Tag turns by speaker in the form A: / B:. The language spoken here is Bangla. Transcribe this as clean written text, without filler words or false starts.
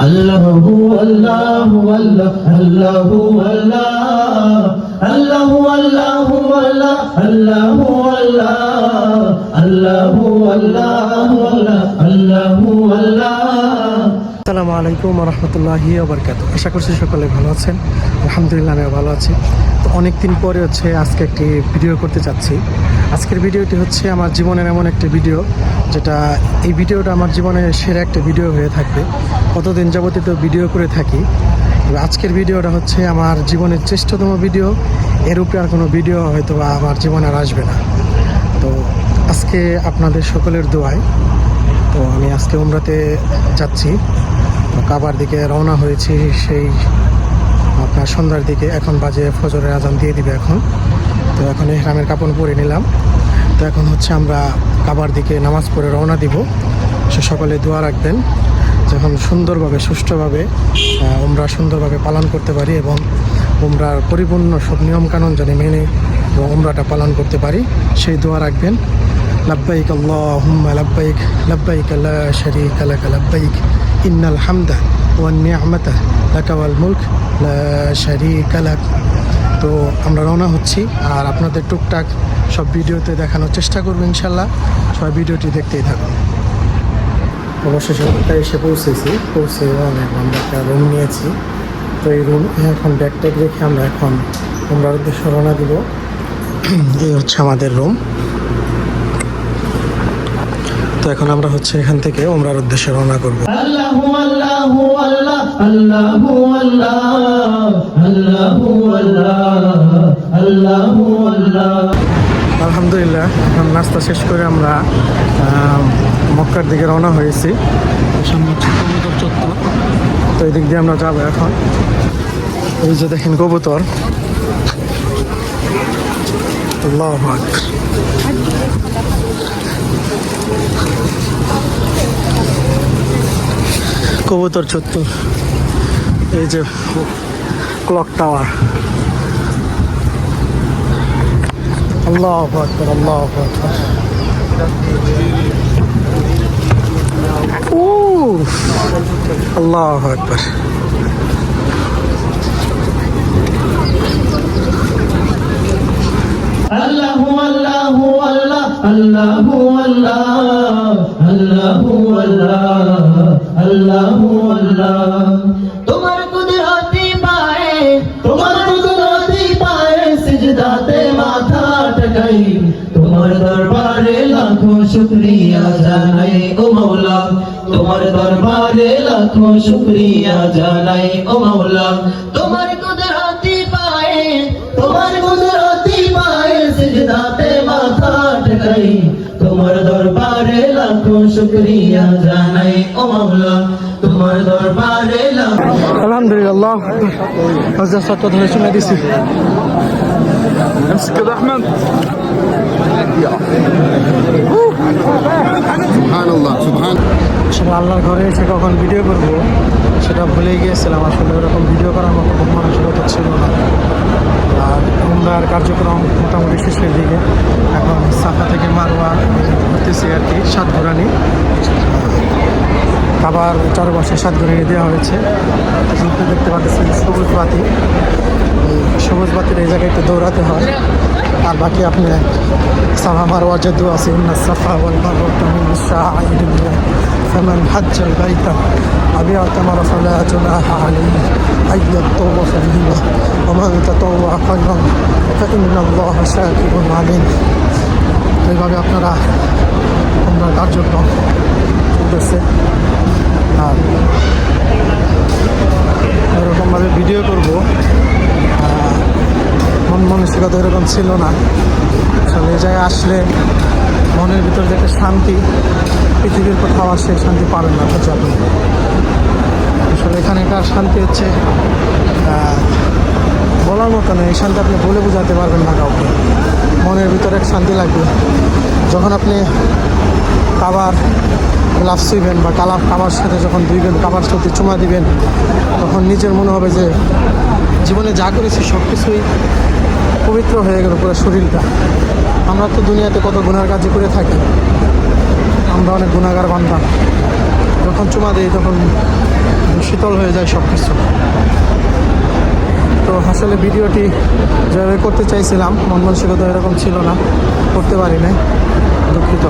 A: আল্লাহু আল্লাহু আল্লাহ আল্লাহু আল্লাহ আল্লাহু আল্লাহু আল্লাহ আল্লাহু আল্লাহ আল্লাহু আল্লাহু আল্লাহ আল্লাহু আল্লাহ।
B: আসসালামু আলাইকুম ওয়া রাহমাতুল্লাহি ওয়া বারাকাতুহু। আশা করছি সকলে ভালো আছেন। আলহামদুলিল্লাহ আমিও ভালো আছি। তো অনেক দিন পরে আজকে একটি ভিডিও করতে চাচ্ছি। আজকের ভিডিওটি হচ্ছে আমার জীবনের এমন একটি ভিডিও যেটা এই ভিডিওটা আমার জীবনের সেরা একটা ভিডিও হয়ে থাকবে। কতদিন যাবতীয় তো ভিডিও করে থাকি, তবে আজকের ভিডিওটা হচ্ছে আমার জীবনের শ্রেষ্ঠতম ভিডিও। এর উপরে আর কোনো ভিডিও হয়তো আমার জীবনে আর আসবে না। তো আজকে আপনাদের সকলের দোয়ায় তো আমি আজকে উমরাতে যাচ্ছি। কাবার দিকে রওনা হয়েছি সেই আপনার সন্ধ্যার দিকে। এখন বাজে ফজরের আজান দিয়ে দিবে এখন। তো এখন ইহরামের কাপড় পরে নিলাম। তো এখন হচ্ছে আমরা কাবার দিকে নামাজ পড়ে রওনা দিব। সে সকলে দোয়া রাখবেন যখন সুন্দরভাবে সুষ্ঠুভাবে উমরা সুন্দরভাবে পালন করতে পারি এবং উমরার পরিপূর্ণ সব নিয়মকানুন যেন মেনে এবং উমরাটা পালন করতে পারি সেই দোয়া রাখবেন। লাব্বাইক আল্লাহুম্মা লাব্বাইক লাব্বাইক লা শারীকা লাক লাব্বাইক ইন্নাল হামদা ওয়ান নি'মাতা লাকা ওয়াল মুলক লা শারীকা লাক। তো আমরা রওনা হচ্ছি আর আপনাদের টুকটাক সব ভিডিওতে দেখানোর চেষ্টা করবো ইনশাল্লাহ। সবাই ভিডিওটি দেখতেই থাকুন। অবশেষে এসে পৌঁছে অনেক আমরা একটা রুম নিয়েছি। তো এই রুম এখন ব্যাগট্যাগ রেখে আমরা এখন উমরার উদ্দেশ্যে রওনা দিব। এই হচ্ছে আমাদের রুম। তো এখন আমরা এখান থেকে উমরার উদ্দেশ্যে রওনা করবো।
A: আল্লাহু আল্লাহু আল্লাহ আল্লাহু আল্লাহ আল্লাহু আল্লাহ আল্লাহু আল্লাহ।
B: আলহামদুলিল্লাহ এখন নাস্তা শেষ করে আমরা মক্কার দিকে রওনা হয়েছি। সামনে হচ্ছে কবুতর চত্বর। তো এই দিক দিয়ে আমরা যাবো এখন। এই যে দেখেন কবুতর। আল্লাহু আকবার। কবুতর চত্বর, এই যে ক্লক টাওয়ার। আল্লাহু আকবার আল্লাহু আকবার। আল্লাহু আকবার।
A: আল্লাহু আল্লাহু আল্লাহ আল্লাহু আল্লাহ আল্লাহু আল্লাহ আল্লাহু আল্লাহ। তোমার কুদরতি পায়ে তোমার কুদরতি পায়ে সিজদাতে মাথা ঠকাই, তোমার দরবারে লাখো শুকরিয়া জানাই ও মাওলা, তোমার দরবারে লাখো শুকরিয়া জানাই ও মাওলা। তোমার কুদরতি পায়ে তোমার কুদরতি পায়ে সিজদাতে মাথা ঠকাই, তোমার দরবারে লাখো শুকরিয়া জানাই ও মাওলা, তোমার দরবারে লাখো।
B: আলহামদুলিল্লাহ কথা ধরে শুনে দিছি।
C: امسك كده احمد. سبحان الله سبحان
B: আসলে আল্লাহর ঘরে এসে কখন ভিডিও করব সেটা ভুলে গিয়েছিলাম। আসলে ওরকম ভিডিও করার মতো খুব মানসিকতা ছিল না। আর উমরার কার্যক্রম মোটামুটি শেষের দিকে। এখন সাফা থেকে মারওয়া ঘুরতেছি আর কি, সাতঘোরানি। আবার চারপাশে সাতঘোরানি দেওয়া হয়েছে। দেখতে পাচ্ছি সবুজ বাতি। সবুজ বাতির এই জায়গায় একটু দৌড়াতে হয়। আর বাকি আপনি সাফা মারওয়া যে দোয়া আছে, ইন্না সাফা ওয়াল মারওয়াতা মিন শাআইরিল্লাহ ফামান হাজ্জাল বাইতা আও ইতামারা ফালা জুনাহা আলাইহি আন ইয়াতাওয়াফা বিহিমা ওয়া মান তাতাওয়া খায়রান ফাইন্নাল্লাহা শাকিরুন আলিম। এইভাবে আপনারা উমরার কার্যক্রম চলতেছে। আর এরকমভাবে ভিডিও করবো মন মানসিকতা এরকম ছিল না। আসলে এই জায়গায় আসলে মনের ভিতর যে একটা শান্তি, পৃথিবীর কোথাও আর সেই শান্তি পাবেন না হচ্ছে আপনি। আসলে এখানকার শান্তি হচ্ছে বলার মতো না। এই শান্তি আপনি বলে বোঝাতে পারবেন না কাউকে। মনের ভিতরে এক শান্তি লাগবে যখন আপনি কাবার গ্লাভস ছুঁইবেন বা কাবার সাথে যখন ধুইবেন, কাবার সাথে চুমা দিবেন, তখন নিজের মনে হবে যে জীবনে যা করেছি সব কিছুই পবিত্র হয়ে গেল পুরো শরীরটা। আমরা তো দুনিয়াতে কত গুনার কাজ করে থাকি, আমরা অনেক গুনাহগার বান্দা। যখন চুমা দিই তখন দূষিত শীতল হয়ে যায় সব কিছু। তো আসলে ভিডিওটি যেভাবে করতে চাইছিলাম মন মানসিকতা এরকম ছিল না, করতে পারি নাই, দুঃখিত।